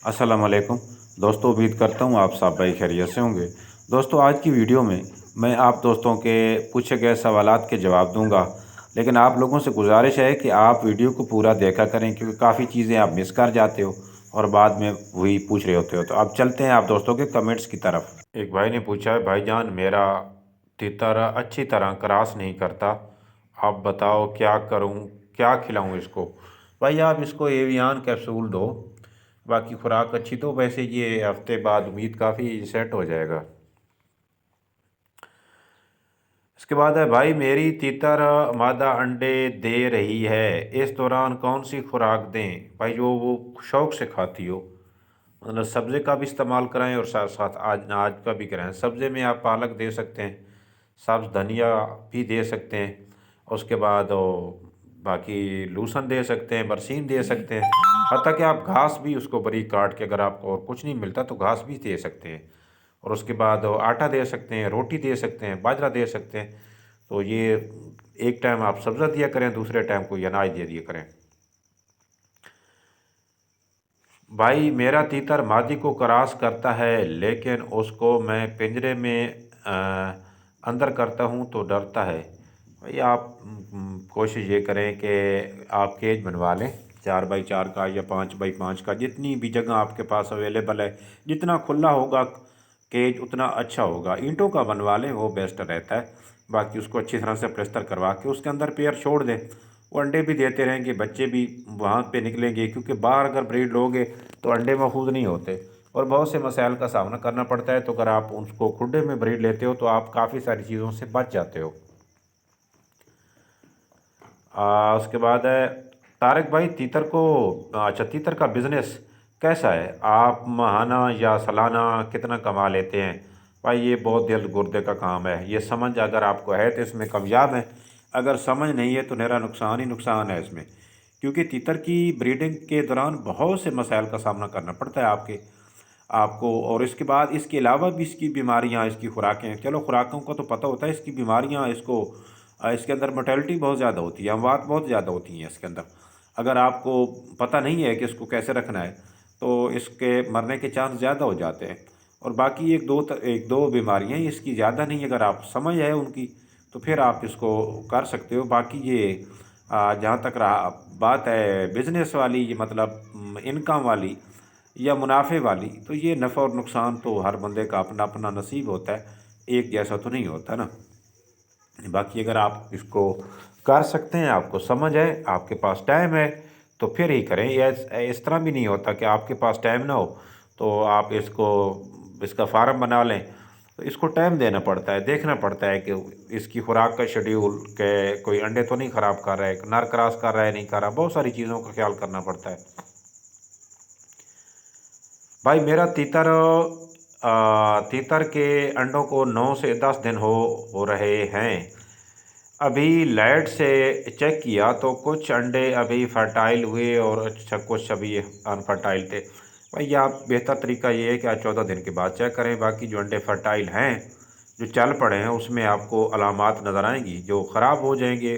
अस्सलाम वालेकुम दोस्तों, उम्मीद करता हूँ आप सब भाई खैरियत से होंगे। दोस्तों, आज की वीडियो में मैं आप दोस्तों के पूछे गए सवालात के जवाब दूंगा, लेकिन आप लोगों से गुजारिश है कि आप वीडियो को पूरा देखा करें, क्योंकि काफ़ी चीज़ें आप मिस कर जाते हो और बाद में वही पूछ रहे होते हो। तो अब चलते हैं आप दोस्तों के कमेंट्स की तरफ। एक भाई ने पूछा है, भाईजान मेरा तीतर अच्छी तरह क्रॉस नहीं करता, आप बताओ क्या करूं, क्या खिलाऊं इसको। भाई आप इसको एवियान कैप्सूल दो, बाकी खुराक अच्छी तो वैसे ये हफ्ते बाद उम्मीद काफ़ी सेट हो जाएगा। इसके बाद है, भाई मेरी तीतर मादा अंडे दे रही है, इस दौरान कौन सी खुराक दें भाई जो वो शौक से खाती हो। मतलब सब्ज़े का भी इस्तेमाल कराएं और साथ साथ आज अनाज का भी कराएं। सब्ज़े में आप पालक दे सकते हैं, सब्ज़ धनिया भी दे सकते हैं, उसके बाद बाकी लूसन दे सकते हैं, बरसीन दे सकते हैं। हत्ता कि आप घास भी उसको बारीक काट के, अगर आपको और कुछ नहीं मिलता तो घास भी दे सकते हैं। और उसके बाद आटा दे सकते हैं, रोटी दे सकते हैं, बाजरा दे सकते हैं। तो ये एक टाइम आप सब्ज़ा दिया करें, दूसरे टाइम कोई अनाज दे दिया करें। भाई मेरा तीतर मादी को क्रॉस करता है, लेकिन उसको मैं पिंजरे में अंदर करता हूँ तो डरता है। भाई आप कोशिश ये करें कि आप केज बनवा लें 4x4 का या 5x5 का, जितनी भी जगह आपके पास अवेलेबल है। जितना खुला होगा केज उतना अच्छा होगा। ईंटों का बनवा लें, वो बेस्ट रहता है। बाकी उसको अच्छी तरह से प्लस्तर करवा के उसके अंदर पेयर छोड़ दें, वो अंडे भी देते रहेंगे, बच्चे भी वहाँ पे निकलेंगे। क्योंकि बाहर अगर ब्रीड लोगे तो अंडे महफूज नहीं होते और बहुत से मसाइल का सामना करना पड़ता है। तो अगर आप उसको खुडे में ब्रीड लेते हो तो आप काफ़ी सारी चीज़ों से बच जाते हो। उसके बाद है, तारिक भाई तीतर को, अच्छा तीतर का बिज़नेस कैसा है, आप माहाना या सालाना कितना कमा लेते हैं। भाई ये बहुत दिल गुर्दे का काम है। ये समझ अगर आपको है तो इसमें कामयाब है, अगर समझ नहीं है तो मेरा नुकसान ही नुकसान है इसमें। क्योंकि तीतर की ब्रीडिंग के दौरान बहुत से मसाइल का सामना करना पड़ता है आपको। और इसके बाद इसके अलावा भी इसकी बीमारियां, इसकी खुराकें, चलो खुराकों का तो पता होता है, इसकी बीमारियां, इसके अंदर मोटेलिटी बहुत ज़्यादा होती है, अमवात बहुत ज़्यादा होती हैं इसके अंदर। अगर आपको पता नहीं है कि इसको कैसे रखना है तो इसके मरने के चांस ज़्यादा हो जाते हैं। और बाकी एक दो बीमारियां हैं, इसकी ज़्यादा नहीं। अगर आप समझ है उनकी तो फिर आप इसको कर सकते हो। बाकी ये जहाँ तक रहा बात है बिज़नेस वाली, ये मतलब इनकम वाली या मुनाफे वाली, तो ये नफ़ा और नुकसान तो हर बंदे का अपना अपना नसीब होता है, एक जैसा तो नहीं होता ना। बाकी अगर आप इसको कर सकते हैं, आपको समझ है, आपके पास टाइम है, तो फिर ही करें। या इस तरह भी नहीं होता कि आपके पास टाइम ना हो तो आप इसका फार्म बना लें। तो इसको टाइम देना पड़ता है, देखना पड़ता है कि इसकी खुराक का शेड्यूल, के कोई अंडे तो नहीं ख़राब कर रहा है, नर क्रॉस कर रहा है नहीं कर रहा, बहुत सारी चीज़ों का ख्याल करना पड़ता है। भाई मेरा तीतर के अंडों को 9 से 10 दिन हो रहे हैं। अभी लाइट से चेक किया तो कुछ अंडे अभी फर्टाइल हुए और अच्छा कुछ अभी अनफर्टाइल थे। भाई आप बेहतर तरीका ये है कि आज 14 दिन के बाद चेक करें। बाकी जो अंडे फर्टाइल हैं, जो चल पड़े हैं, उसमें आपको अलामात नज़र आएंगी। जो ख़राब हो जाएंगे,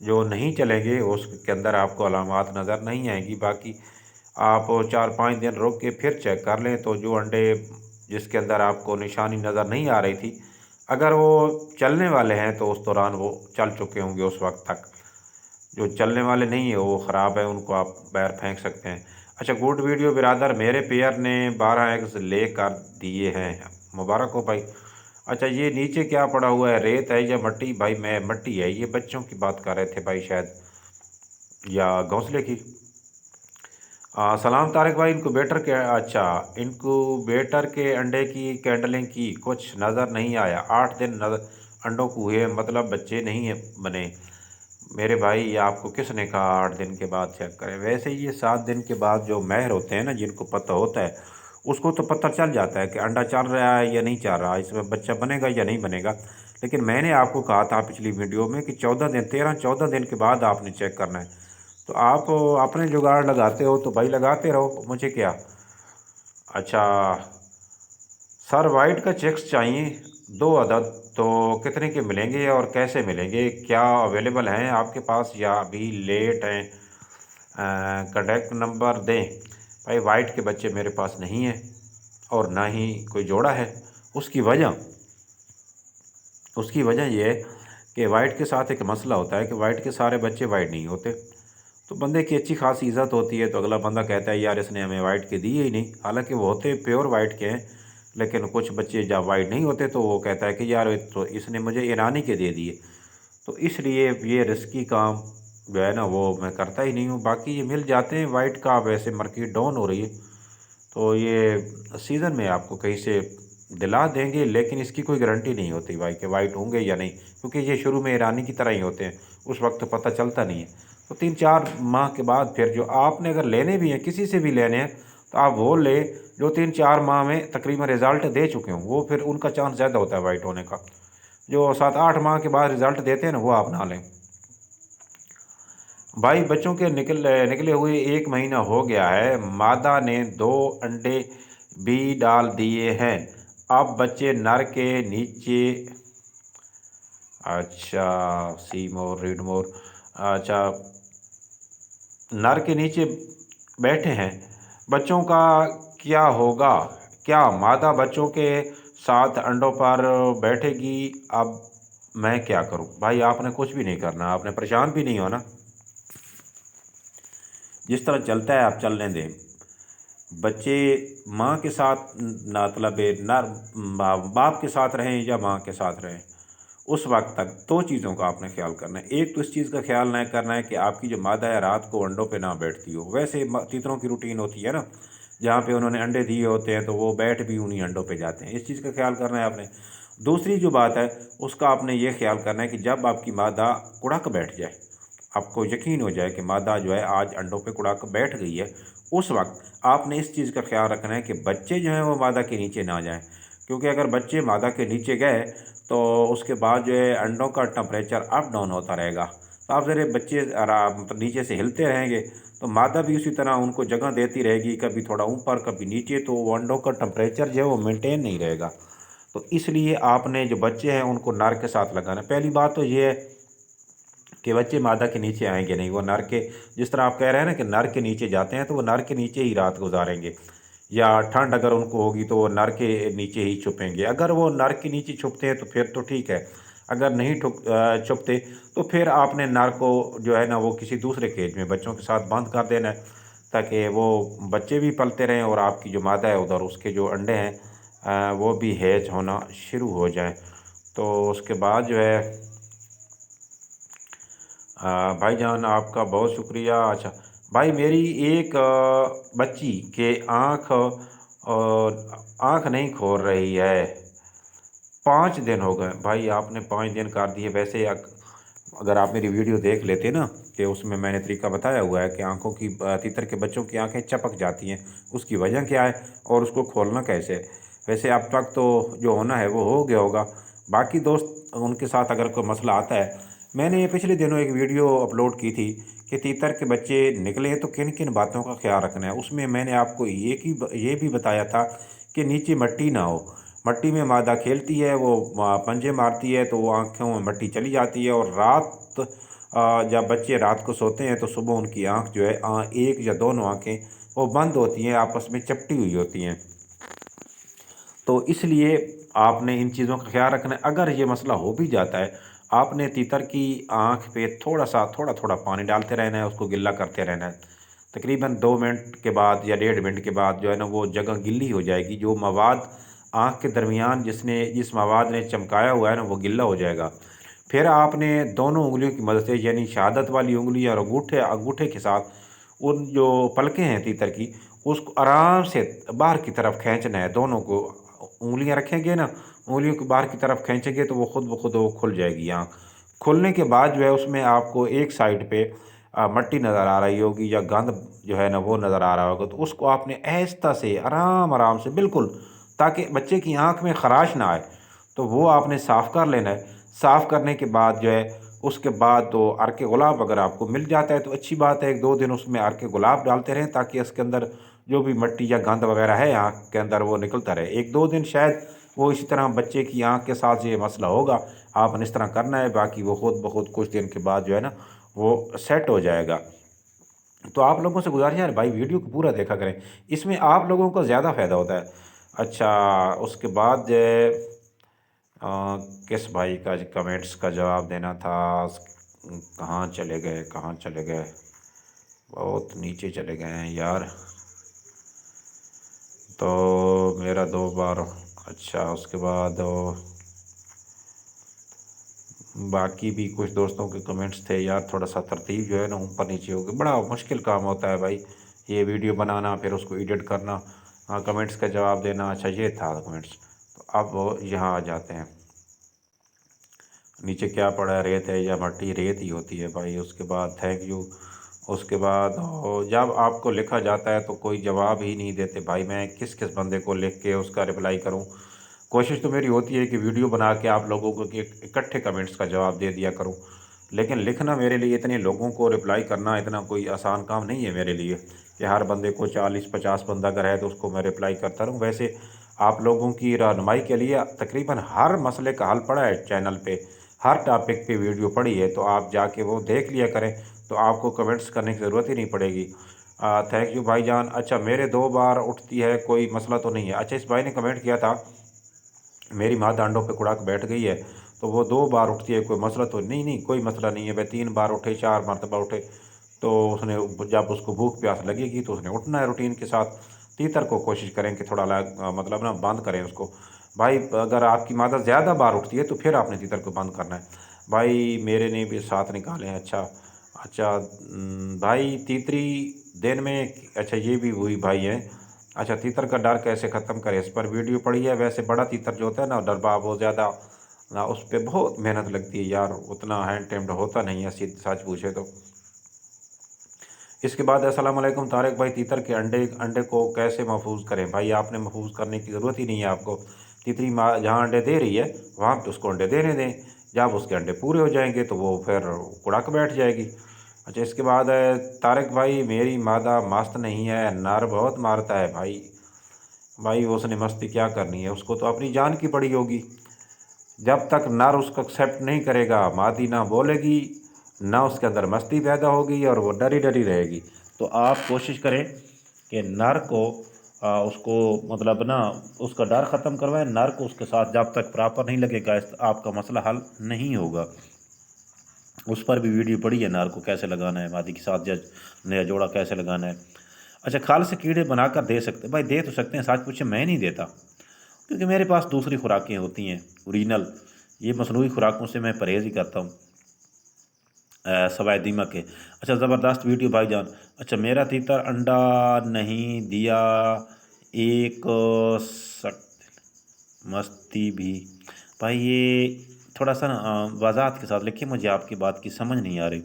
जो नहीं चलेंगे, उसके अंदर आपको अलामात नज़र नहीं आएंगी। बाकी आप 4-5 दिन रुक के फिर चेक कर लें तो जो अंडे जिसके अंदर आपको निशानी नज़र नहीं आ रही थी, अगर वो चलने वाले हैं तो उस दौरान वो चल चुके होंगे उस वक्त तक। जो चलने वाले नहीं है वो ख़राब है, उनको आप बाहर फेंक सकते हैं। अच्छा, गुड वीडियो बिरादर, मेरे पेयर ने 12 एग्स ले कर दिए हैं, मुबारक हो भाई। अच्छा, ये नीचे क्या पड़ा हुआ है, रेत है या मट्टी। भाई मैं मट्टी है, ये बच्चों की बात कर रहे थे भाई शायद, या घोंसले की। सलाम तारिक भाई, इनक्यूबेटर के अंडे की कैंडलिंग की, कुछ नज़र नहीं आया। 8 दिन नज़र अंडों को हुए, मतलब बच्चे नहीं बने। मेरे भाई ये आपको किसने कहा 8 दिन के बाद चेक करें। वैसे ये 7 दिन के बाद जो माहिर होते हैं ना, जिनको पता होता है, उसको तो पता चल जाता है कि अंडा चल रहा है या नहीं चल रहा, इसमें बच्चा बनेगा या नहीं बनेगा। लेकिन मैंने आपको कहा था पिछली वीडियो में कि 14 दिन, 13-14 दिन के बाद आपने चेक करना है। तो आप अपने जुगाड़ लगाते हो तो भाई लगाते रहो, मुझे क्या। अच्छा सर, वाइट का चेक्स चाहिए 2 अदद, तो कितने के मिलेंगे और कैसे मिलेंगे, क्या अवेलेबल हैं आपके पास या अभी लेट हैं। कॉन्टैक्ट नंबर दें। भाई वाइट के बच्चे मेरे पास नहीं हैं और ना ही कोई जोड़ा है। उसकी वजह उसकी वजह ये है कि वाइट के साथ एक मसला होता है कि वाइट के सारे बच्चे वाइट नहीं होते। तो बंदे की अच्छी खासी इज़्ज़त होती है, तो अगला बंदा कहता है यार इसने हमें वाइट के दिए ही नहीं, हालांकि वो होते प्योर वाइट के हैं। लेकिन कुछ बच्चे जब वाइट नहीं होते तो वो कहता है कि यार तो इसने मुझे ईरानी के दे दिए। तो इसलिए ये रिस्की काम जो है ना वो मैं करता ही नहीं हूँ। बाकी ये मिल जाते हैं वाइट का, वैसे मार्केट डाउन हो रही है तो ये सीज़न में आपको कहीं से दिला देंगे, लेकिन इसकी कोई गारंटी नहीं होती भाई कि वाइट होंगे या नहीं, क्योंकि ये शुरू में ईरानी की तरह ही होते हैं, उस वक्त तो पता चलता नहीं है। तो 3-4 माह के बाद फिर जो आपने अगर लेने भी हैं, किसी से भी लेने हैं, तो आप वो ले जो 3-4 माह में तकरीबन रिज़ल्ट दे चुके हों, वो फिर उनका चांस ज़्यादा होता है वाइट होने का। जो 7-8 माह के बाद रिज़ल्ट देते हैं ना, वो आप ना लें। भाई बच्चों के निकले हुए 1 महीना हो गया है, मादा ने 2 अंडे भी डाल दिए हैं। अब बच्चे नर के नीचे। अच्छा, सी मोर रीड मोर। अच्छा, नर के नीचे बैठे हैं, बच्चों का क्या होगा? क्या मादा बच्चों के साथ अंडों पर बैठेगी? अब मैं क्या करूं? भाई आपने कुछ भी नहीं करना, आपने परेशान भी नहीं होना, जिस तरह चलता है आप चलने दें। बच्चे माँ के साथ मतलब नर बाप के साथ रहें या माँ के साथ रहें, उस वक्त तक 2 चीज़ों का आपने ख्याल करना है। एक तो इस चीज़ का ख्याल नहीं करना है कि आपकी जो मादा है रात को अंडों पे ना बैठती हो। वैसे तीतरों की रूटीन होती है ना, जहाँ पे उन्होंने अंडे दिए होते हैं तो वो बैठ भी उन्हीं अंडों पे जाते हैं। इस चीज़ का ख्याल करना है आपने। दूसरी जो बात है उसका आपने ये ख्याल करना है कि जब आपकी मादा कुड़क बैठ जाए, आपको यकीन हो जाए कि मादा जो है आज अंडों पे कुड़क बैठ गई है, उस वक्त आपने इस चीज़ का ख्याल रखना है कि बच्चे जो हैं वो मादा के नीचे ना जाएं। क्योंकि अगर बच्चे मादा के नीचे गए तो उसके बाद जो है अंडों का टेम्परेचर अप डाउन होता रहेगा। तो आप ज़रा बच्चे मतलब नीचे से हिलते रहेंगे तो मादा भी उसी तरह उनको जगह देती रहेगी, कभी थोड़ा ऊपर कभी नीचे, तो वो अंडों का टेम्परेचर जो है वो मेंटेन नहीं रहेगा। तो इसलिए आपने जो बच्चे हैं उनको नर के साथ लगाना। पहली बात तो ये है कि बच्चे मादा के नीचे आएंगे नहीं, वो नर के, जिस तरह आप कह रहे हैं ना कि नर के नीचे जाते हैं, तो वो नर के नीचे ही रात गुजारेंगे। या ठंड अगर उनको होगी तो वो नर के नीचे ही छुपेंगे। अगर वो नर के नीचे छुपते हैं तो फिर तो ठीक है, अगर नहीं छुपते तो फिर आपने नर को जो है ना वो किसी दूसरे केज में बच्चों के साथ बंद कर देना है, ताकि वो बच्चे भी पलते रहें और आपकी जो मादा है उधर उसके जो अंडे हैं वो भी हैच होना शुरू हो जाएं। तो उसके बाद जो है भाईजान आपका बहुत शुक्रिया। अच्छा भाई, मेरी एक बच्ची के आँख नहीं खोल रही है, 5 दिन हो गए। भाई आपने 5 दिन कर दिए। वैसे अगर आप मेरी वीडियो देख लेते ना, कि उसमें मैंने तरीका बताया हुआ है कि आँखों की तीतर के बच्चों की आँखें चपक जाती हैं, उसकी वजह क्या है और उसको खोलना कैसे है। वैसे अब तक तो जो होना है वो हो गया होगा। बाकी दोस्त उनके साथ अगर कोई मसला आता है, मैंने ये पिछले दिनों एक वीडियो अपलोड की थी कि तीतर के बच्चे निकले तो किन किन बातों का ख्याल रखना है। उसमें मैंने आपको ये भी बताया था कि नीचे मट्टी ना हो। मट्टी में मादा खेलती है, वो पंजे मारती है तो वो आँखों में मट्टी चली जाती है, और रात जब बच्चे रात को सोते हैं तो सुबह उनकी आँख जो है एक या दोनों आँखें वो बंद होती हैं, आपस में चपटी हुई होती हैं। तो इसलिए आपने इन चीज़ों का ख्याल रखना है। अगर ये मसला हो भी जाता है, आपने तीतर की आँख पे थोड़ा थोड़ा पानी डालते रहना है, उसको गिल्ला करते रहना है। तकरीबन 2 मिनट के बाद या 1.5 मिनट के बाद जो है ना वो जगह गिल्ली हो जाएगी। जो मवाद आँख के दरमियान जिस मवाद ने चमकाया हुआ है ना वो गिल्ला हो जाएगा। फिर आपने दोनों उंगलियों की मदद से, यानी शहादत वाली उंगली और अंगूठे अंगूठे के साथ, उन जो पलकें हैं तीतर की, उसको आराम से बाहर की तरफ खींचना है। दोनों को उंगलियां रखेंगे ना, उंगलियों को बाहर की तरफ खींचेंगे तो वो खुद ब खुद वो खुल जाएगी आँख। खुलने के बाद जो है उसमें आपको एक साइड पे मट्टी नज़र आ रही होगी या गंद जो है ना वो नज़र आ रहा होगा, तो उसको आपने आहिस्ता से आराम आराम से बिल्कुल, ताकि बच्चे की आँख में ख़राश ना आए, तो वो आपने साफ़ कर लेना है। साफ़ करने के बाद जो है उसके बाद तो अर्क गुलाब अगर आपको मिल जाता है तो अच्छी बात है। 1-2 दिन उसमें अर्क गुलाब डालते रहें ताकि इसके अंदर जो भी मट्टी या गंद वगैरह है आँख के अंदर वो निकलता रहे। 1-2 दिन शायद वो इसी तरह बच्चे की आँख के साथ ये मसला होगा, आपने इस तरह करना है। बाकी वो खुद ब खुद कुछ दिन के बाद जो है ना वो सेट हो जाएगा। तो आप लोगों से गुजारिश है यार भाई वीडियो को पूरा देखा करें, इसमें आप लोगों को ज़्यादा फ़ायदा होता है। अच्छा, उसके बाद अ, किस भाई का कमेंट्स का जवाब देना था, कहाँ चले गए, कहाँ चले गए, बहुत नीचे चले गए हैं यार। तो मेरा 2 बार, अच्छा उसके बाद बाकी भी कुछ दोस्तों के कमेंट्स थे यार, थोड़ा सा तरतीब जो है ना ऊपर नीचे हो गई, बड़ा मुश्किल काम होता है भाई ये वीडियो बनाना, फिर उसको एडिट करना, कमेंट्स का जवाब देना। अच्छा ये था कमेंट्स। तो अब यहाँ आ जाते हैं, नीचे क्या पड़ा है, रेत है या मट्टी, रेत ही होती है भाई। उसके बाद थैंक यू। उसके बाद जब आपको लिखा जाता है तो कोई जवाब ही नहीं देते भाई, मैं किस किस बंदे को लिख के उसका रिप्लाई करूं। कोशिश तो मेरी होती है कि वीडियो बना के आप लोगों को कि इकट्ठे कमेंट्स का जवाब दे दिया करूं, लेकिन लिखना मेरे लिए, इतने लोगों को रिप्लाई करना इतना कोई आसान काम नहीं है मेरे लिए कि हर बंदे को 40-50 बंदा अगर है तो उसको मैं रिप्लाई करता रहूं। वैसे आप लोगों की रहनुमाई के लिए तकरीबन हर मसले का हल पड़ा है चैनल पे, हर टॉपिक पे वीडियो पड़ी है, तो आप जाके वो देख लिया करें, तो आपको कमेंट्स करने की ज़रूरत ही नहीं पड़ेगी। थैंक यू भाईजान। अच्छा मेरे 2 बार उठती है, कोई मसला तो नहीं है। अच्छा इस भाई ने कमेंट किया था मेरी माँ दांडों पे कुड़ा के बैठ गई है, तो वो 2 बार उठती है, कोई मसला तो नहीं, नहीं कोई मसला नहीं है भाई, 3 बार उठे, 4 मरतबा उठे, तो उसने जब उसको भूख प्यास लगेगी तो उसने उठना है रूटीन के साथ। तीतर को कोशिश करें कि थोड़ा मतलब ना बंद करें उसको भाई। अगर आपकी मादा ज़्यादा बार उठती है तो फिर आपने तीतर को बंद करना है भाई। मेरे ने भी 7 निकाले हैं। अच्छा अच्छा भाई तीसरी दिन में, अच्छा ये भी वही भाई हैं। अच्छा तीतर का डर कैसे ख़त्म करें, इस पर वीडियो पड़ी है। वैसे बड़ा तीतर जो होता है ना डरबा, वो ज़्यादा ना, उस पर बहुत मेहनत लगती है यार, उतना हैंड टेम्ड होता नहीं है सच पूछे तो। इसके बाद अस्सलाम वालेकुम तारिक भाई, तीतर के अंडे अंडे को कैसे महफूज करें भाई। आपने महफूज करने की ज़रूरत ही नहीं है आपको। तीतरी माँ जहाँ अंडे दे रही है वहाँ पे उसको अंडे देने दें, जब उसके अंडे पूरे हो जाएंगे तो वो फिर कुड़ाक बैठ जाएगी। अच्छा इसके बाद है तारिक भाई, मेरी मादा मस्त नहीं है, नर बहुत मारता है भाई। भाई उसने मस्ती क्या करनी है, उसको तो अपनी जान की पड़ी होगी। जब तक नर उसको एक्सेप्ट नहीं करेगा, मादी ना बोलेगी, ना उसके अंदर मस्ती पैदा होगी और वो डरी डरी रहेगी। तो आप कोशिश करें कि नर को उसको मतलब ना उसका डर ख़त्म करवाएं। नर को उसके साथ जब तक प्रॉपर नहीं लगेगा आपका मसला हल नहीं होगा। उस पर भी वीडियो पड़ी है, नर को कैसे लगाना है, मादी के साथ जज नया जोड़ा कैसे लगाना है। अच्छा खाल से कीड़े बनाकर दे सकते भाई, दे तो सकते हैं, सच पूछे मैं नहीं देता, क्योंकि मेरे पास दूसरी खुराकें होती हैं ओरिजिनल। ये मसनूई खुराकों से मैं परहेज़ ही करता हूँ सवाए दीमक के। अच्छा ज़बरदस्त वीडियो भाईजान। अच्छा मेरा तीतर अंडा नहीं दिया, एक सट मस्ती भी। भाई ये थोड़ा सा ना वज़ाहत के साथ लिखिए, मुझे आपकी बात की समझ नहीं आ रही।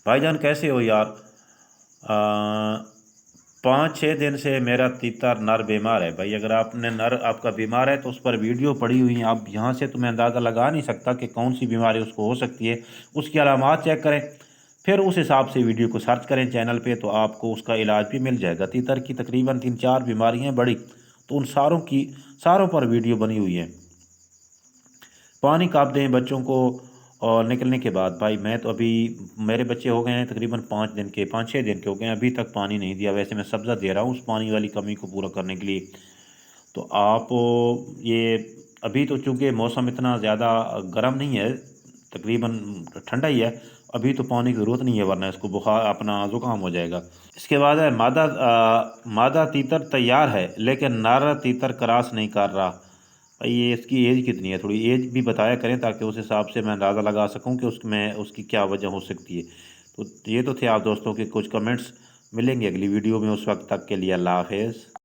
भाईजान कैसे हो यार। 5-6 दिन से मेरा तीतर नर बीमार है भाई। अगर आपने नर आपका बीमार है तो उस पर वीडियो पड़ी हुई है, आप यहाँ से तो मैं अंदाज़ा लगा नहीं सकता कि कौन सी बीमारी उसको हो सकती है। उसकी अलामात चेक करें, फिर उस हिसाब से वीडियो को सर्च करें चैनल पे, तो आपको उसका इलाज भी मिल जाएगा। तीतर की तकरीबन 3-4 बीमारियाँ बड़ी, तो उन सारों पर वीडियो बनी हुई है। पानी कब दें बच्चों को और निकलने के बाद। भाई मैं तो अभी, मेरे बच्चे हो गए हैं तकरीबन 5 दिन के, 5-6 दिन के हो गए हैं, अभी तक पानी नहीं दिया। वैसे मैं सब्ज़ा दे रहा हूँ उस पानी वाली कमी को पूरा करने के लिए। तो आप ये अभी तो चूँकि मौसम इतना ज़्यादा गर्म नहीं है, तकरीबन ठंडा ही है, अभी तो पानी की ज़रूरत नहीं है, वरना इसको बुखार अपना ज़ुकाम हो जाएगा। इसके बाद है मादा तीतर तैयार है लेकिन नर तीतर क्रॉस नहीं कर रहा। भाई ये इसकी एज कितनी है, थोड़ी एज भी बताया करें ताकि उस हिसाब से मैं अंदाज़ा लगा सकूं कि उसमें उसकी क्या वजह हो सकती है। तो ये तो थे आप दोस्तों के कुछ कमेंट्स। मिलेंगे अगली वीडियो में, उस वक्त तक के लिए अल्लाह हाफ़िज़।